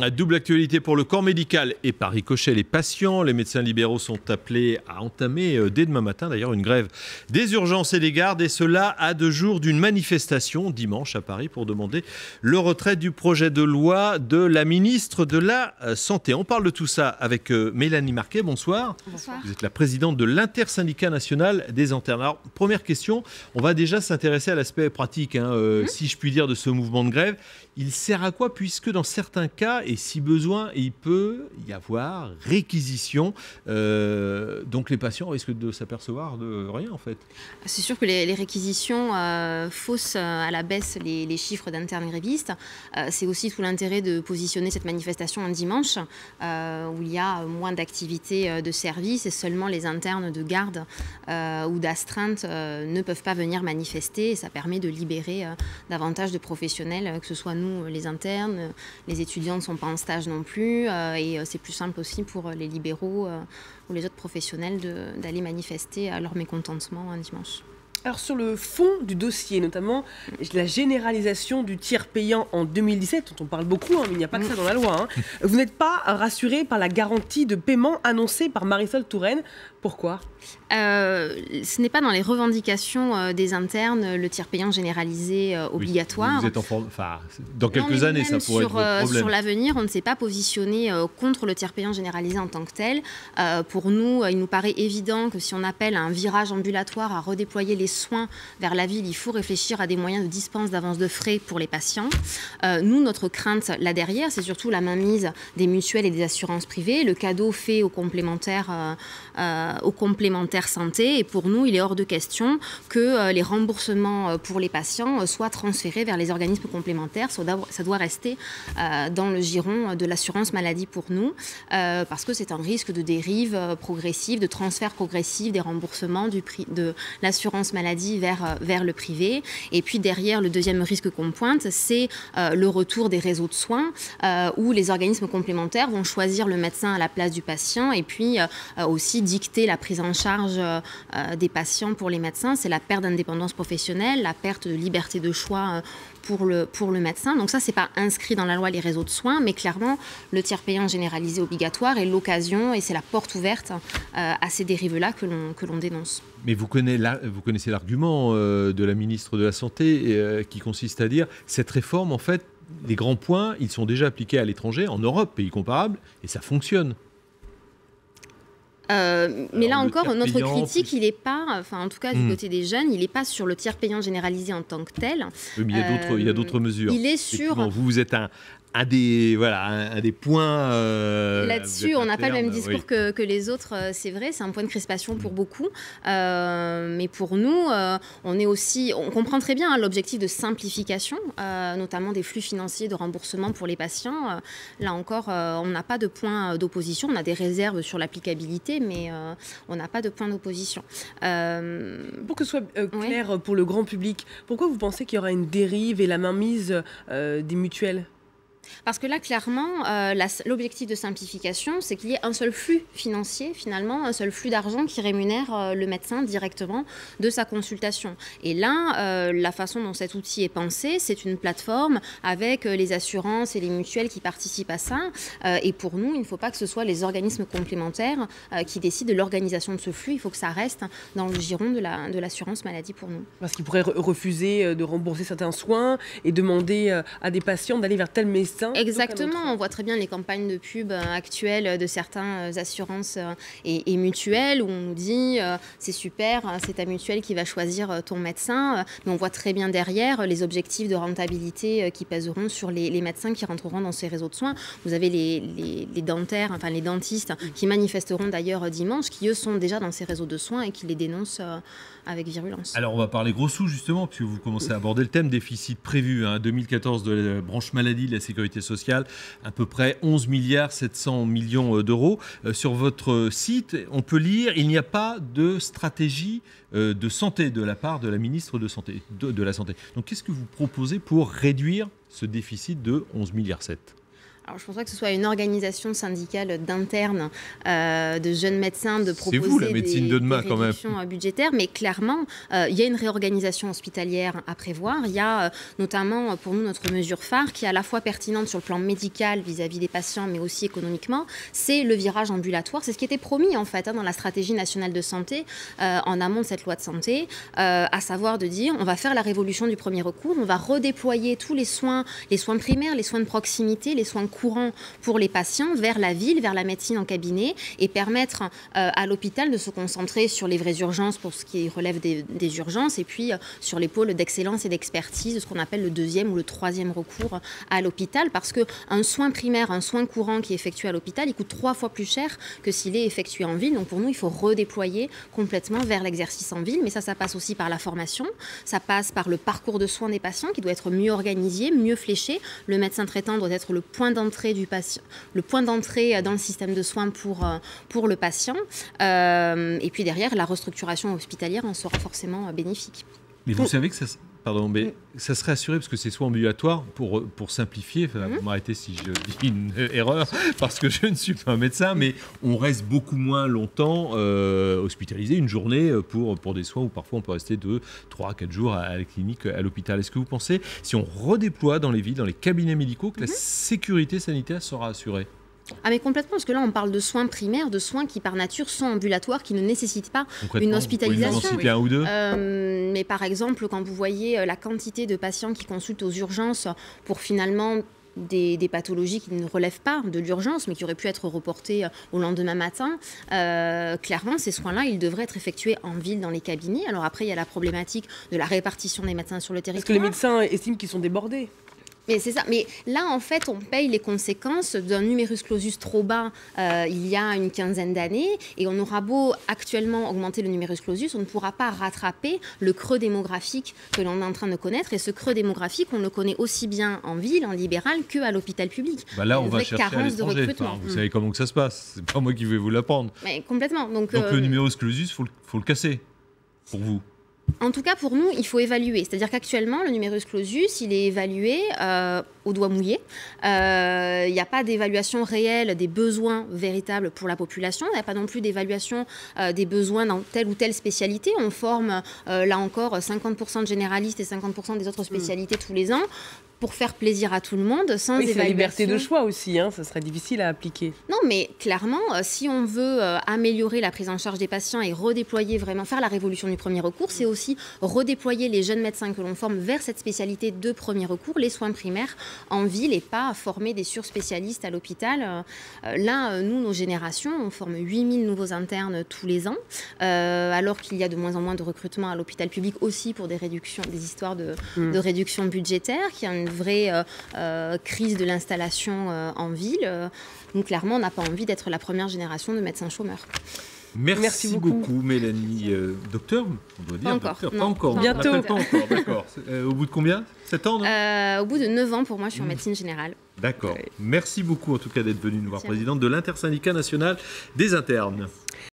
Double actualité pour le corps médical et par ricochet les patients. Les médecins libéraux sont appelés à entamer dès demain matin d'ailleurs une grève des urgences et des gardes, et cela à 2 jours d'une manifestation dimanche à Paris pour demander le retrait du projet de loi de la ministre de la Santé. On parle de tout ça avec Mélanie Marquet. Bonsoir. Bonsoir. Vous êtes la présidente de l'intersyndicat national des internes. Alors, première question, on va déjà s'intéresser à l'aspect pratique, si je puis dire, de ce mouvement de grève. Il sert à quoi, puisque dans certains cas, et si besoin, il peut y avoir réquisition. Donc les patients risquent de s'apercevoir de rien en fait. C'est sûr que les réquisitions faussent à la baisse les chiffres d'internes grévistes. C'est aussi tout l'intérêt de positionner cette manifestation un dimanche où il y a moins d'activités de service et seulement les internes de garde ou d'astreinte ne peuvent pas venir manifester. Et ça permet de libérer davantage de professionnels, que ce soit nous les internes, les étudiants ne sont pas en stage non plus et c'est plus simple aussi pour les libéraux ou les autres professionnels d'aller manifester à leur mécontentement un dimanche. Alors sur le fond du dossier, notamment la généralisation du tiers payant en 2017, dont on parle beaucoup, mais il n'y a pas que ça dans la loi. Vous n'êtes pas rassuré par la garantie de paiement annoncée par Marisol Touraine. Pourquoi ? Ce n'est pas dans les revendications des internes le tiers payant généralisé obligatoire. Vous êtes dans quelques années, ça pourrait être votre problème. Sur l'avenir, on ne s'est pas positionné contre le tiers payant généralisé en tant que tel. Pour nous, il nous paraît évident que si on appelle à un virage ambulatoire, à redéployer les soins vers la ville, il faut réfléchir à des moyens de dispense d'avance de frais pour les patients. Nous, notre crainte là derrière, c'est surtout la mainmise des mutuelles et des assurances privées, le cadeau fait aux complémentaires santé. Et pour nous, il est hors de question que les remboursements pour les patients soient transférés vers les organismes complémentaires. Ça doit rester dans le giron de l'assurance maladie pour nous, parce que c'est un risque de dérive progressive, de transfert progressif des remboursements de l'assurance maladie vers le privé. Et puis derrière, le deuxième risque qu'on pointe, c'est le retour des réseaux de soins, où les organismes complémentaires vont choisir le médecin à la place du patient et puis aussi dicter la prise en charge des patients pour les médecins. C'est la perte d'indépendance professionnelle, la perte de liberté de choix pour le médecin. Donc ça, c'est pas inscrit dans la loi les réseaux de soins, mais clairement, le tiers payant généralisé obligatoire est l'occasion et c'est la porte ouverte à ces dérives-là que l'on dénonce. Mais vous connaissez l'argument de la ministre de la Santé qui consiste à dire cette réforme, en fait, les grands points, ils sont déjà appliqués à l'étranger, en Europe, pays comparables, et ça fonctionne. Mais là encore, notre critique, il n'est pas, en tout cas du côté des jeunes, il n'est pas sur le tiers payant généralisé en tant que tel. Oui, mais il y a d'autres mesures. Il est sur... Vous êtes un des points... Là-dessus, on n'a pas le même discours que les autres, c'est vrai, c'est un point de crispation pour beaucoup. Mais pour nous, on comprend très bien l'objectif de simplification, notamment des flux financiers de remboursement pour les patients. Là encore, on n'a pas de point d'opposition, on a des réserves sur l'applicabilité, mais on n'a pas de point d'opposition. Pour que ce soit clair pour le grand public, pourquoi vous pensez qu'il y aura une dérive et la mainmise des mutuelles ? Parce que là, clairement, l'objectif de simplification, c'est qu'il y ait un seul flux financier, finalement, un seul flux d'argent qui rémunère le médecin directement de sa consultation. Et là, la façon dont cet outil est pensé, c'est une plateforme avec les assurances et les mutuelles qui participent à ça. Et pour nous, il ne faut pas que ce soit les organismes complémentaires qui décident de l'organisation de ce flux. Il faut que ça reste dans le giron de l'assurance maladie pour nous. Parce qu'ils pourraient refuser de rembourser certains soins et demander à des patients d'aller vers tel médecin. Exactement, on voit très bien les campagnes de pub actuelles de certaines assurances et mutuelles où on nous dit c'est super, c'est ta mutuelle qui va choisir ton médecin, mais on voit très bien derrière les objectifs de rentabilité qui pèseront sur les médecins qui rentreront dans ces réseaux de soins. Vous avez les dentaires, les dentistes qui manifesteront d'ailleurs dimanche, qui eux sont déjà dans ces réseaux de soins et qui les dénoncent avec virulence. Alors on va parler gros sous justement, puisque vous commencez à aborder le thème déficit prévu 2014 de la branche maladie de la sécurité sociale, à peu près 11 milliards 700 millions d'euros. Sur votre site, on peut lire il n'y a pas de stratégie de santé de la part de la ministre de la Santé. Donc qu'est-ce que vous proposez pour réduire ce déficit de 11 milliards 7 ? Alors, je ne pense pas que ce soit une organisation syndicale d'internes, de jeunes médecins, de proposer vous, la médecine de demain, des quand même. réductions budgétaires, mais clairement, il y a une réorganisation hospitalière à prévoir. Il y a notamment, pour nous, notre mesure phare, qui est à la fois pertinente sur le plan médical vis-à-vis des patients, mais aussi économiquement, c'est le virage ambulatoire. C'est ce qui était promis, en fait, dans la stratégie nationale de santé, en amont de cette loi de santé, à savoir de dire, on va faire la révolution du premier recours, on va redéployer tous les soins primaires, les soins de proximité, les soins courants pour les patients vers la ville, vers la médecine en cabinet et permettre à l'hôpital de se concentrer sur les vraies urgences pour ce qui relève des urgences et puis sur les pôles d'excellence et d'expertise, ce qu'on appelle le 2e ou le 3e recours à l'hôpital, parce qu'un soin primaire, un soin courant qui est effectué à l'hôpital, il coûte 3 fois plus cher que s'il est effectué en ville. Donc pour nous, il faut redéployer complètement vers l'exercice en ville, mais ça passe aussi par la formation, ça passe par le parcours de soins des patients qui doit être mieux organisé, mieux fléché. Le médecin traitant doit être le point d'entrée du patient, le point d'entrée dans le système de soins pour le patient. Et puis derrière, la restructuration hospitalière en sera forcément bénéfique. Mais vous savez que ça... Pardon, mais ça serait assuré parce que c'est soins ambulatoires pour simplifier. Vous m'arrêtez si je dis une erreur parce que je ne suis pas un médecin, mais on reste beaucoup moins longtemps hospitalisé, une journée pour des soins où parfois on peut rester 2, 3, 4 jours à la clinique, à l'hôpital. Est-ce que vous pensez, si on redéploie dans les villes, dans les cabinets médicaux, que la sécurité sanitaire sera assurée ? Ah mais complètement, parce que là on parle de soins primaires, de soins qui par nature sont ambulatoires, qui ne nécessitent pas une hospitalisation. Vous pouvez nous en citer un ou deux mais par exemple, quand vous voyez la quantité de patients qui consultent aux urgences pour finalement des pathologies qui ne relèvent pas de l'urgence, mais qui auraient pu être reportées au lendemain matin, clairement, ces soins-là, ils devraient être effectués en ville, dans les cabinets. Alors après, il y a la problématique de la répartition des médecins sur le territoire. Parce que les médecins estiment qu'ils sont débordés. Mais c'est ça. Mais là, en fait, on paye les conséquences d'un numerus clausus trop bas il y a une quinzaine d'années. Et on aura beau actuellement augmenter le numerus clausus, on ne pourra pas rattraper le creux démographique que l'on est en train de connaître. Et ce creux démographique, on le connaît aussi bien en ville, en libéral, qu'à l'hôpital public. Là, on va chercher à l'étranger. Vous savez comment que ça se passe. C'est pas moi qui vais vous l'apprendre. Mais complètement. Donc le numerus clausus, faut le casser, pour vous. En tout cas, pour nous, il faut évaluer. C'est-à-dire qu'actuellement, le numerus clausus, il est évalué au doigt mouillé. Il n'y a pas d'évaluation réelle des besoins véritables pour la population. Il n'y a pas non plus d'évaluation des besoins dans telle ou telle spécialité. On forme, là encore, 50% de généralistes et 50% des autres spécialités tous les ans pour faire plaisir à tout le monde, sans évaluation. C'est la liberté de choix aussi, ça serait difficile à appliquer. Non, mais clairement, si on veut améliorer la prise en charge des patients et redéployer vraiment, faire la révolution du premier recours, c'est aussi redéployer les jeunes médecins que l'on forme vers cette spécialité de premier recours, les soins primaires en ville, et pas former des surspécialistes à l'hôpital. Là, nous, nos générations, on forme 8000 nouveaux internes tous les ans, alors qu'il y a de moins en moins de recrutement à l'hôpital public aussi pour des réductions, des histoires de réduction budgétaire, qui a une vraie crise de l'installation en ville. Donc clairement, on n'a pas envie d'être la première génération de médecins chômeurs. Merci beaucoup, Mélanie. Docteur, on doit dire. Pas encore. Docteur, Non, pas encore. Bientôt. Pas encore, d'accord. Au bout de combien ? 7 ans, non Au bout de 9 ans, pour moi, je suis en médecine générale. D'accord. Ouais. Merci beaucoup, en tout cas, d'être venue nous voir, Merci. présidente de l'intersyndicat national des internes.